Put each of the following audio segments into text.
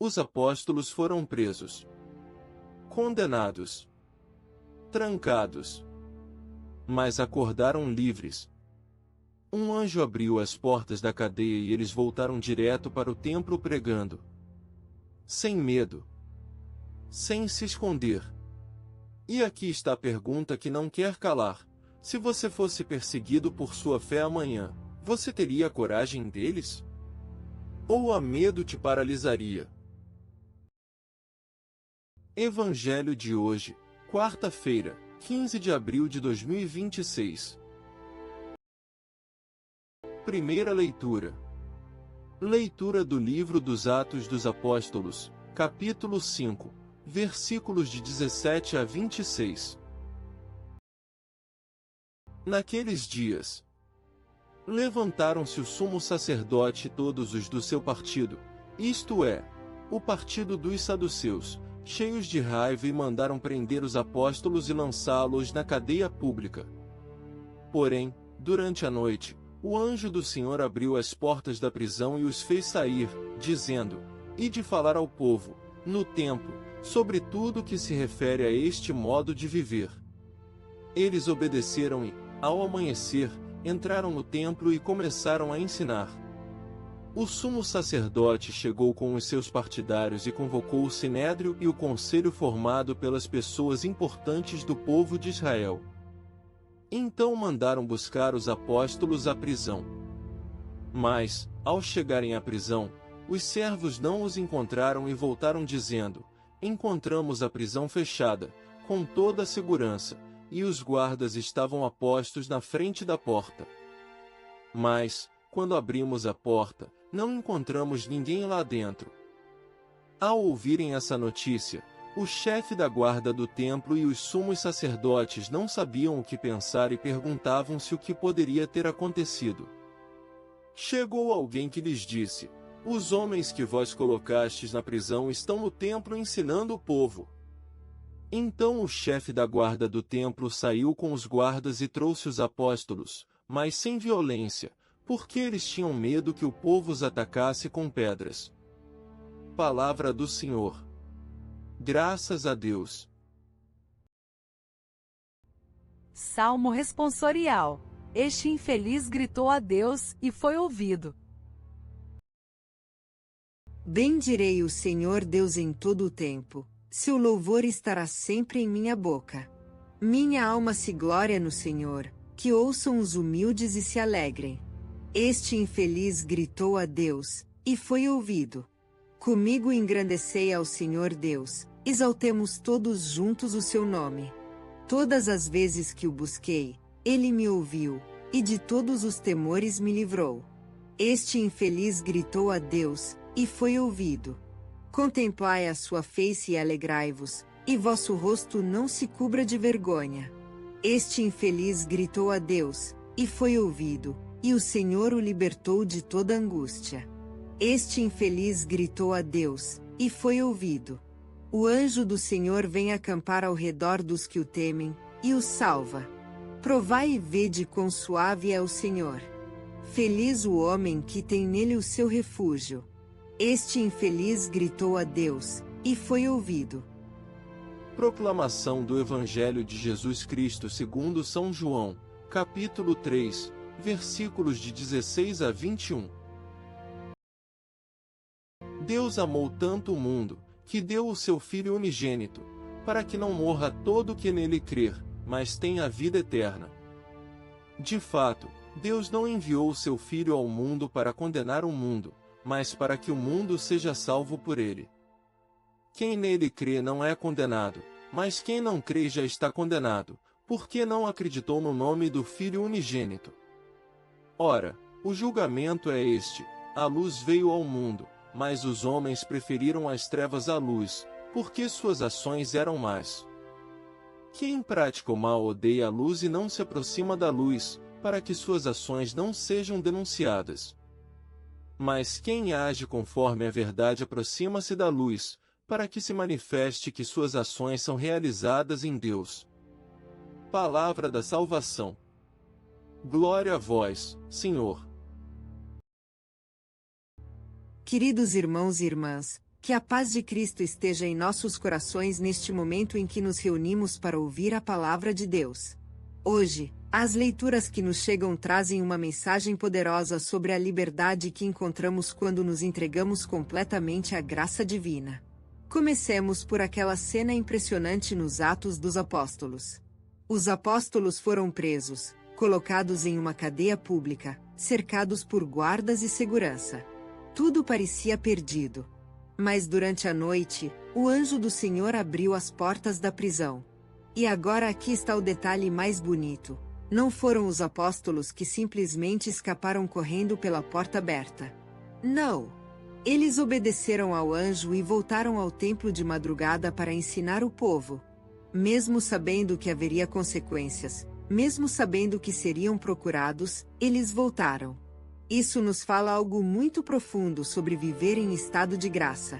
Os apóstolos foram presos, condenados, trancados, mas acordaram livres. Um anjo abriu as portas da cadeia e eles voltaram direto para o templo pregando, sem medo, sem se esconder. E aqui está a pergunta que não quer calar: se você fosse perseguido por sua fé amanhã, você teria a coragem deles? Ou a medo te paralisaria? Evangelho de hoje, quarta-feira, 15 de abril de 2026. Primeira leitura. Leitura do livro dos Atos dos Apóstolos, capítulo 5, versículos de 17 a 26. Naqueles dias, levantaram-se o sumo sacerdote e todos os do seu partido, isto é, o partido dos saduceus, cheios de raiva, e mandaram prender os apóstolos e lançá-los na cadeia pública. Porém, durante a noite, o anjo do Senhor abriu as portas da prisão e os fez sair, dizendo: Ide falar ao povo, no templo, sobre tudo que se refere a este modo de viver. Eles obedeceram e, ao amanhecer, entraram no templo e começaram a ensinar. O sumo sacerdote chegou com os seus partidários e convocou o sinédrio e o conselho formado pelas pessoas importantes do povo de Israel. Então mandaram buscar os apóstolos à prisão. Mas, ao chegarem à prisão, os servos não os encontraram e voltaram dizendo: Encontramos a prisão fechada, com toda a segurança, e os guardas estavam a postos na frente da porta. Mas, quando abrimos a porta, não encontramos ninguém lá dentro. Ao ouvirem essa notícia, o chefe da guarda do templo e os sumos sacerdotes não sabiam o que pensar e perguntavam-se o que poderia ter acontecido. Chegou alguém que lhes disse: Os homens que vós colocastes na prisão estão no templo ensinando o povo. Então o chefe da guarda do templo saiu com os guardas e trouxe os apóstolos, mas sem violência, porque eles tinham medo que o povo os atacasse com pedras. Palavra do Senhor. Graças a Deus. Salmo responsorial. Este infeliz gritou a Deus e foi ouvido. Bendirei o Senhor Deus em todo o tempo. Seu louvor estará sempre em minha boca. Minha alma se glória no Senhor, que ouçam os humildes e se alegrem. Este infeliz gritou a Deus, e foi ouvido. Comigo engrandecei ao Senhor Deus, exaltemos todos juntos o seu nome. Todas as vezes que o busquei, ele me ouviu, e de todos os temores me livrou. Este infeliz gritou a Deus, e foi ouvido. Contemplai a sua face e alegrai-vos, e vosso rosto não se cubra de vergonha. Este infeliz gritou a Deus, e foi ouvido, e o Senhor o libertou de toda angústia. Este infeliz gritou a Deus, e foi ouvido. O anjo do Senhor vem acampar ao redor dos que o temem, e os salva. Provai e vede quão suave é o Senhor. Feliz o homem que tem nele o seu refúgio. Este infeliz gritou a Deus, e foi ouvido. Proclamação do Evangelho de Jesus Cristo segundo São João, capítulo 3, versículos de 16 a 21. Deus amou tanto o mundo, que deu o seu Filho unigênito, para que não morra todo o que nele crer, mas tenha a vida eterna. De fato, Deus não enviou o seu Filho ao mundo para condenar o mundo, mas para que o mundo seja salvo por ele. Quem nele crê não é condenado, mas quem não crê já está condenado, porque não acreditou no nome do Filho unigênito. Ora, o julgamento é este: a luz veio ao mundo, mas os homens preferiram as trevas à luz, porque suas ações eram más. Quem pratica o mal odeia a luz e não se aproxima da luz, para que suas ações não sejam denunciadas. Mas quem age conforme a verdade aproxima-se da luz, para que se manifeste que suas ações são realizadas em Deus. Palavra da salvação. Glória a vós, Senhor. Queridos irmãos e irmãs, Que a paz de Cristo esteja em nossos corações neste momento em que nos reunimos para ouvir a palavra de Deus. Hoje, as leituras que nos chegam trazem uma mensagem poderosa sobre a liberdade que encontramos quando nos entregamos completamente à graça divina. Comecemos por aquela cena impressionante nos Atos dos Apóstolos. Os apóstolos foram presos, colocados em uma cadeia pública, cercados por guardas e segurança. Tudo parecia perdido. Mas durante a noite, o anjo do Senhor abriu as portas da prisão. E agora aqui está o detalhe mais bonito. Não foram os apóstolos que simplesmente escaparam correndo pela porta aberta. Não! Eles obedeceram ao anjo e voltaram ao templo de madrugada para ensinar o povo. Mesmo sabendo que haveria consequências, mesmo sabendo que seriam procurados, eles voltaram. Isso nos fala algo muito profundo sobre viver em estado de graça.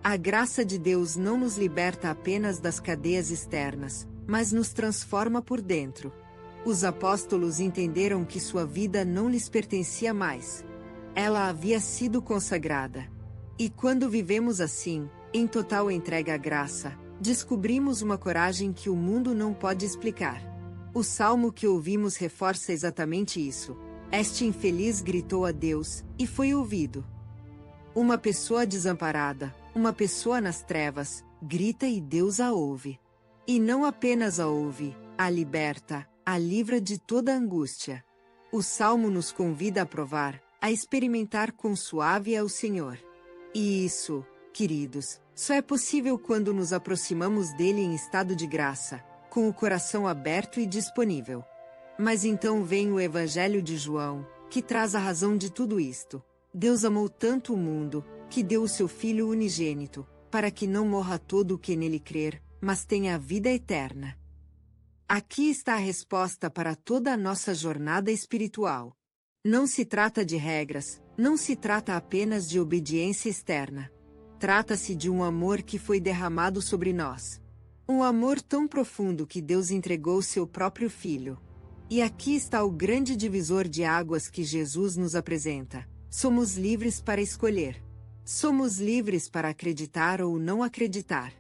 A graça de Deus não nos liberta apenas das cadeias externas, mas nos transforma por dentro. Os apóstolos entenderam que sua vida não lhes pertencia mais. Ela havia sido consagrada. E quando vivemos assim, em total entrega à graça, descobrimos uma coragem que o mundo não pode explicar. O salmo que ouvimos reforça exatamente isso. Este infeliz gritou a Deus, e foi ouvido. Uma pessoa desamparada, uma pessoa nas trevas, grita e Deus a ouve. E não apenas a ouve, a liberta, a livra de toda angústia. O salmo nos convida a provar, a experimentar quão suave é o Senhor. E isso, queridos, só é possível quando nos aproximamos dele em estado de graça, com o coração aberto e disponível. Mas então vem o Evangelho de João, que traz a razão de tudo isto. Deus amou tanto o mundo, que deu o seu Filho unigênito, para que não morra todo o que nele crer, mas tenha a vida eterna. Aqui está a resposta para toda a nossa jornada espiritual. Não se trata de regras, não se trata apenas de obediência externa. Trata-se de um amor que foi derramado sobre nós. Um amor tão profundo que Deus entregou seu próprio Filho. E aqui está o grande divisor de águas que Jesus nos apresenta. Somos livres para escolher. Somos livres para acreditar ou não acreditar.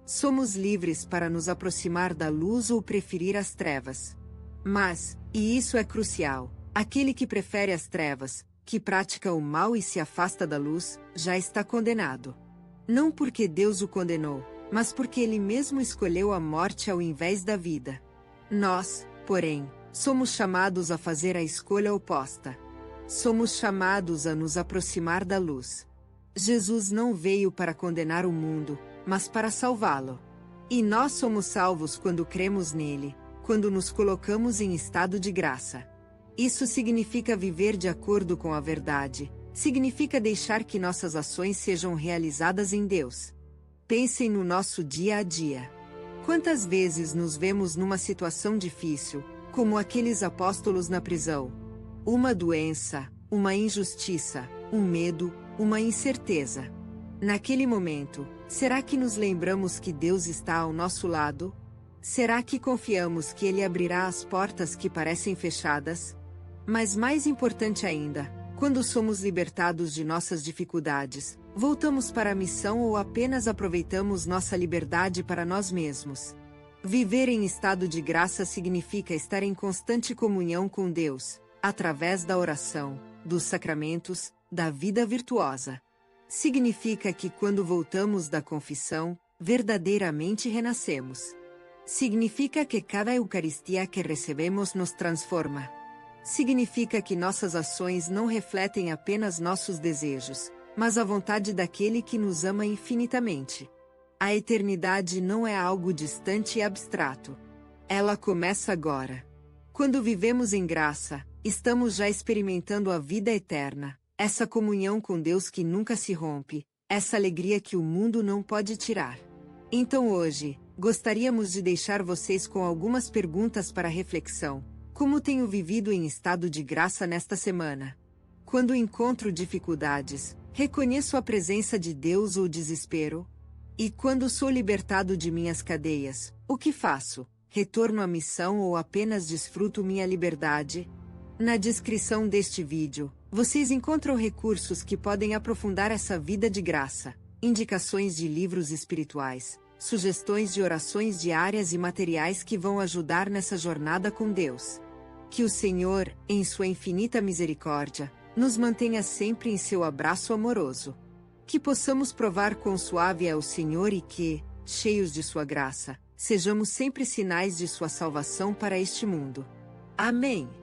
Somos livres para nos aproximar da luz ou preferir as trevas. Mas, e isso é crucial, aquele que prefere as trevas, que pratica o mal e se afasta da luz, já está condenado. Não porque Deus o condenou, mas porque ele mesmo escolheu a morte ao invés da vida. Nós, porém, somos chamados a fazer a escolha oposta. Somos chamados a nos aproximar da luz. Jesus não veio para condenar o mundo, mas para salvá-lo. E nós somos salvos quando cremos nele, quando nos colocamos em estado de graça. Isso significa viver de acordo com a verdade, significa deixar que nossas ações sejam realizadas em Deus. Pensem no nosso dia a dia. Quantas vezes nos vemos numa situação difícil, como aqueles apóstolos na prisão? Uma doença, uma injustiça, um medo, uma incerteza. Naquele momento, será que nos lembramos que Deus está ao nosso lado? Será que confiamos que Ele abrirá as portas que parecem fechadas? Mas mais importante ainda, quando somos libertados de nossas dificuldades, voltamos para a missão ou apenas aproveitamos nossa liberdade para nós mesmos? Viver em estado de graça significa estar em constante comunhão com Deus, através da oração, dos sacramentos, da vida virtuosa. Significa que quando voltamos da confissão, verdadeiramente renascemos. Significa que cada Eucaristia que recebemos nos transforma. Significa que nossas ações não refletem apenas nossos desejos, mas a vontade daquele que nos ama infinitamente. A eternidade não é algo distante e abstrato. Ela começa agora. Quando vivemos em graça, estamos já experimentando a vida eterna, essa comunhão com Deus que nunca se rompe, essa alegria que o mundo não pode tirar. Então hoje, gostaríamos de deixar vocês com algumas perguntas para reflexão. Como tenho vivido em estado de graça nesta semana? Quando encontro dificuldades, reconheço a presença de Deus ou desespero? E quando sou libertado de minhas cadeias, o que faço? Retorno à missão ou apenas desfruto minha liberdade? Na descrição deste vídeo, vocês encontram recursos que podem aprofundar essa vida de graça. indicações de livros espirituais, sugestões de orações diárias e materiais que vão ajudar nessa jornada com Deus. Que o Senhor, em sua infinita misericórdia, nos mantenha sempre em seu abraço amoroso. Que possamos provar quão suave é o Senhor e que, cheios de sua graça, sejamos sempre sinais de sua salvação para este mundo. Amém.